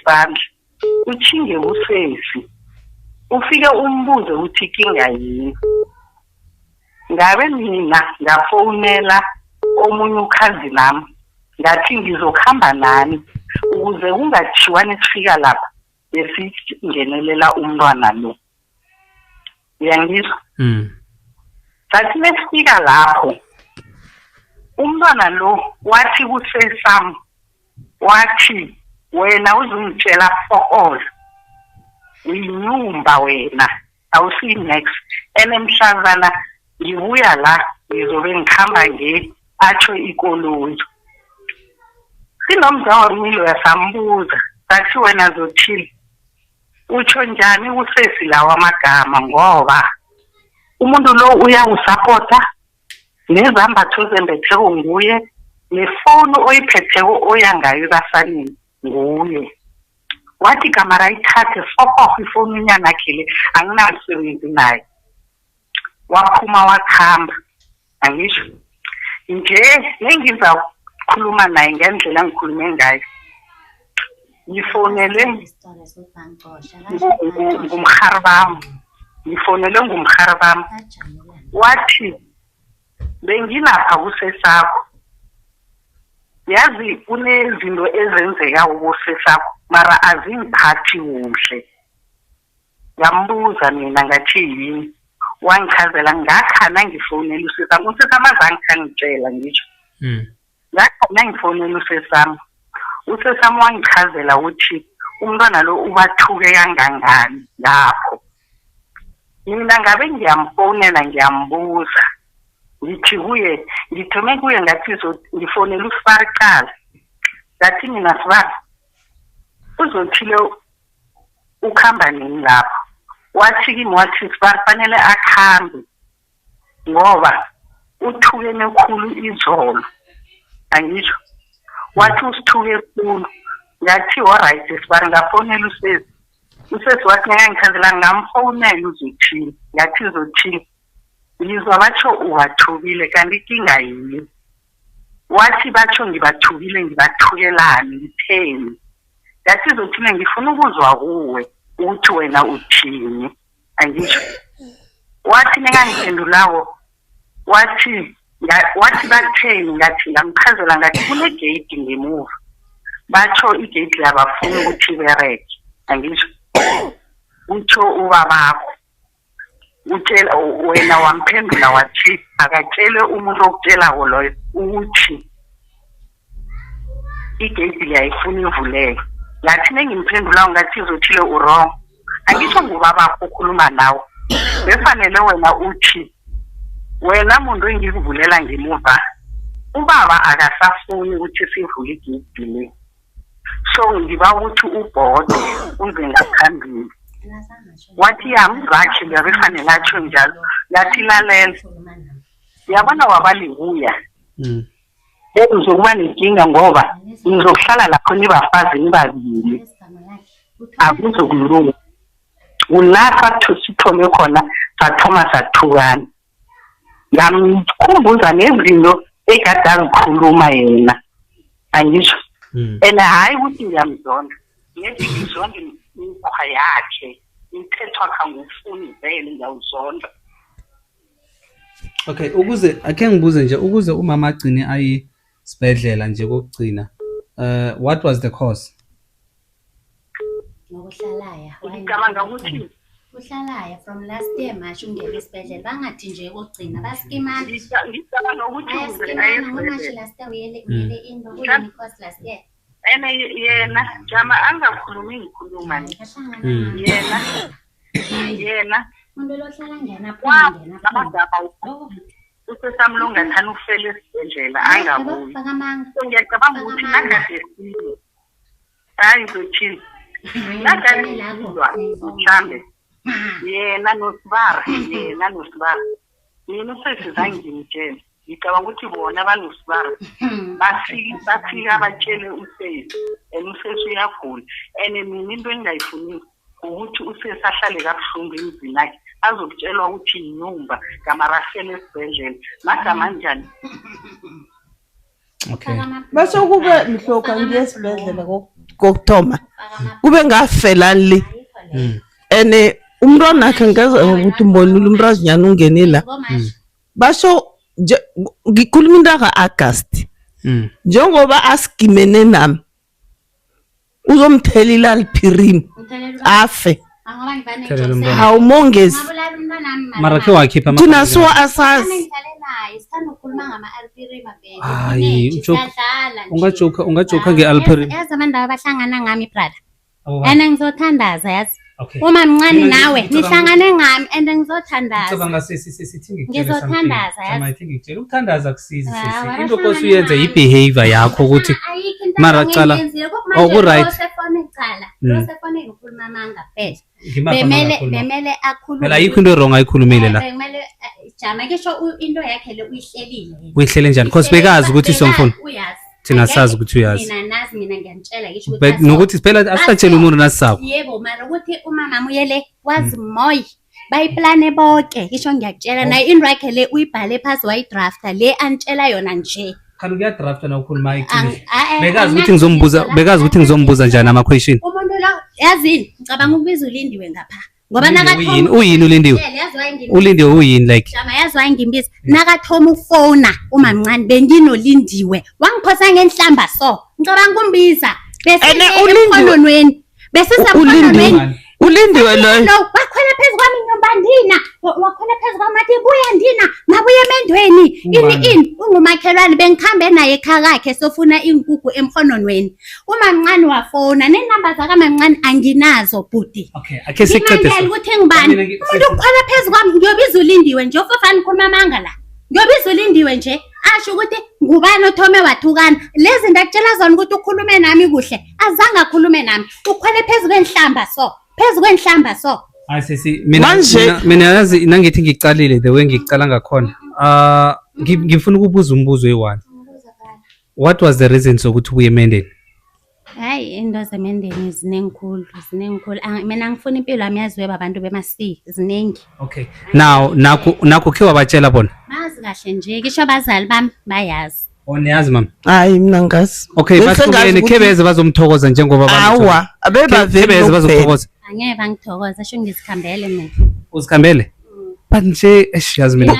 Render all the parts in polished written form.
isandla uthinge usesi ufike umbuze uthi kinga yini ngabe mina ngafonela omunye ukhazi nami ngathi ngizokhamba nani ukuze kungathiwa nesifika lapha besingenelela umntwana lo uyangizwa sathi nesifika lapho umntwana lo wathi kusesami wathi wena uzungitshela for all uyinyumba wena awusi next enemhlazana ngibuya la ngizobe ngikhamba atsho ikoloyi sinomzawamilo yasambuza sathi wena zothile utsho njani usesi lawa amagama ngoba umuntu lo uyawusapota nezambatho zembetheko nguye nefoni oyiphetheko oyangayo basanini nguye wathi kamara ithathe fokoho ifoni yanakhe le anginamsebenzi naye waphuma wakhamba angisho nje nengiza khuluma naye ngendlela ngikhulume ngayo ngifonele ngumharibam wathi bengilapha kusesakho yazi kunezinto ezenzeka ukusesakho mara azingiphathi kuhle ngambuza mina ngathi yini wangichazela ngakhana ngifonela usesami usesami azangitshela ngisho ngakhana ngifonela usesami wangichazela ukuthi umntwana lo ubathuke kangangani lapho mina ngabe ngiyamfonela ngiyambuza ngithi kuye ngithome kuye ngathi ngifonela uSifaricala ngathi mina Sibara uzothile ukhamba nini lapho wathi kimi wathi Sibara fanele akhambe ngoba uthuke nekhulu izolo angisho wathi usithuke khulu ngathi alright Sibara ngafonela usesi wathi ngiyangichazela ngamfonela uzothile ngathi uzothile ngizwa batsho uwathukile kanti inkinga yini wathi batsho ngibathukile ngibathukelani ngitheni ngathi uzothile ngifuna ukuzwa kuwe ukuthi wena uthini angisho wathi ngangiphendulawo wathi batheni ngathi ngamchazela ngathi kune gate ngemuva batsho igate labafuna ukuthi bereke angisho utsho ubabakho utshela wena wamphendula wathi akatshele umuntu okutshela loyo ukuthi igate liyayifuna ivuleke ngathi nengimphendula ngathi izothile wrong angisho ngubabakho ukhuluma nawe befanele wena uthi wena muntu engikuvulela ngemuva ubaba akasafuni ukuthi sivule igate le so ngiba ukuthi ubhode uze ngaphambili wathi yamzakhe ngabefanele atsho njalo yathi lalela yabona wabalibuya uzokuba nenkinga ngoba nizohlala lapho nibafazi nibabili akuzokulunga ulapha sithome khona sathoma sathukana ngamkhumbuza nezinto ekade azikhuluma yena angisho and hayi ukuthi ngiyamzonda ngethi ngizonda inkwa yakhe imphethwa khangufuni vele ngiyawuzonda. Okay, ukuze ake ngibuze nje ukuze umama agcine ayisibedlela nje kokugcina what was the cause? Ngokuhlalaya ngicabanga ukuthi uhlalaya from last year masho ungena esibedlela bangathi nje kokugcina baskimana ngicabanga ukuthi ngamashe last year uyele into kuyini cause last year ene yena jama angakhulumi ngikhuluma yena umuntu lo hlala ngena phambili usesamlunga thana ufele esibedlela angabuyi ngiyacabanga ukuthi nakadesile hayi zothini nakadesile mhlambe yena noSibara mina usesizange ngimtshele ngicabanga ukuthi bona banosibara bafika batshele usesi usesi uyagula and mina into engayifuni ukuthi usesi ahlale kabuhlungu emzini wakhe azokutshelwa ukuthi inyumba kamarafele esibedlela magama njani. Okay, base kube mhloka nje esibedlela kokuthoma kube ngafela le ene umntwana wakhe ngeze ukuthi umbonile umntazinyana ungenela basho ngikhuluma into ka-August njengoba asigimene nami uzomthelela aliphirim afe hawumongezi mara ke wakhipha thina so asazi hayi ungajoka nge-alpirim yazi abantu abahlangana ngami brother and ngizothandaza yazi uma mncane nawe nihlangane ngami and ngizothandaza ngizothandaza yazi ukuthandaza kusizi into kosi uyenze i-behavior yakho ukuthi mara cala right losefone ngikhuluma manga phela bemele akhulume phela ayikho into wrong ayikhulumile la bemele jama ngisho into yakhe le uyihlele njani because bekazi ukuthi somfuna thina sazi ukuthi uyazi mina nazi mina ngiyamtshela ngisho ukuthi nokuthi phela asithatshele umuntu nasisako yebo mara ukuthi umama muyele wazi moyi bayiplane bonke ngisho ngiyakutshela nayo into yakhe le uyibhale phansi wayidrafta le antshela yona nje khani kuyadrafta na ukhuluma iqiniso bekazi ukuthi ngizombuza njani ama question umuntu lo yazini ngicabanga ukubiza ulindiwe ngapha ngoba uyini ulindiwe uyini like jama yazi wayengimbiza nakathoma ufona uma mncane benginolindiwe wangiphosa ngenhlamba so ngicabanga kumbiza bese emkhononweni ulindiwe loyo wakhona phezu kwami nyombandina wakhona phezu kwamathi buya ndina mabuye emendweni ini ungumakhelwane bengikhambe naye ekhaya kakhe sofuna inkukhu emkhononweni uma mncane wafona nenamba zakamncane anginazo budi okay ake siqede ukuthi ngibani umuntu ukhona phezu kwami ngiyobiza ulindiwe nje ofofana ukhuluma amanga la ngiyobiza ulindiwe nje asho ukuthi ngubani othome wathukana lezi ndakutshela zona ukuthi ukhulume nami kuhle azange akhulume nami ukhwele phezu kwenhlamba so asisi mina yazi nangithi ngicalile the way ngicala ngakhona ngifuna ukubuza umbuzo oyi-1 what was the reason sokuthi ubuye emendeni hayi into zemendeni zinengikhulu mina ngifuna impilo yami yaziwe babantu bemasiki ziningi okay now nakho khe wabatshela bona bazi kahle nje kisho abazali bami bayazi niyazi mama hayi mina ngazi okay bahlukene khe beze bazomthokoza njengoba awa abebavele bazomthokoza angeke bangithokoza sho ngizikhambele mina uzikhambele but nje yazi mina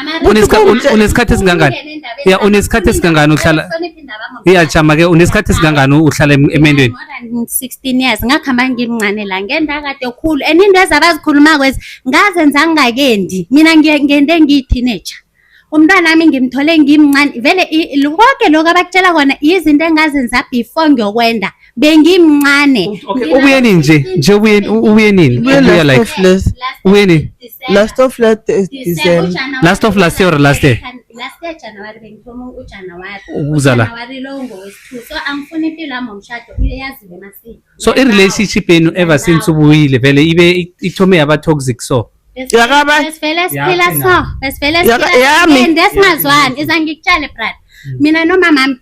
unesikhathi esingangani unesikhathi esingangani uhlala iyajama ke unesikhathi esingangani uhlala emendweni 16 years ngakhamba ngimncane la ngenda kade khulu and into ezabazikhuluma kwezi ngazenza ngingakendi mina ngende ngiyi-teenager umntwana nami ngimthole ngimncane vele konke lokho abakutshela kona izinto engazenza before ngiyokwenda bengimncane ubuyeni nje ubuyeni ubuyeni last of last year or last year January bengithoma uJanuary January lo ngowesi-2 so angifuna impilo yami ngomshado uyaziwe masiko so i-relationship yenu ever since ubuyile vele ibe ithome yaba toxic so besivele siphila so besingazwani izangikutshale brother mina nomama